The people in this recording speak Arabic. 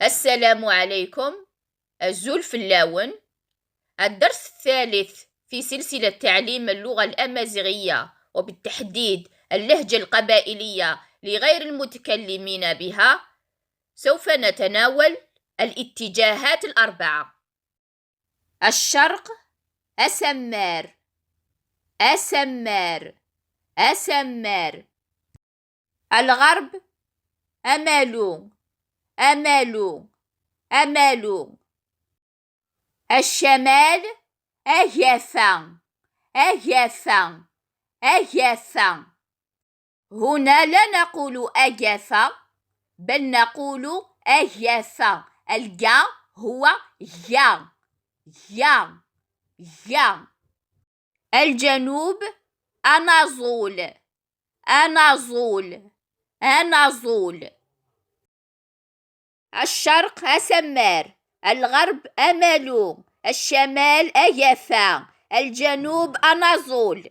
السلام عليكم. الزول في اللاون. الدرس الثالث في سلسلة تعليم اللغة الأمازيغية وبالتحديد اللهجة القبائلية لغير المتكلمين بها. سوف نتناول الاتجاهات الأربعة: الشرق أسمار أسمار أسمار، الغرب أمالو أمالو أمالو، الشمال أجافا أجافا أجافا. هنا لا نقول أجافا بل نقول أجافا. الجا هو جا جا جا. الجنوب أناضول أناضول أناضول. الشرق أسمار، الغرب أمالو، الشمال أجافا، الجنوب أناضول.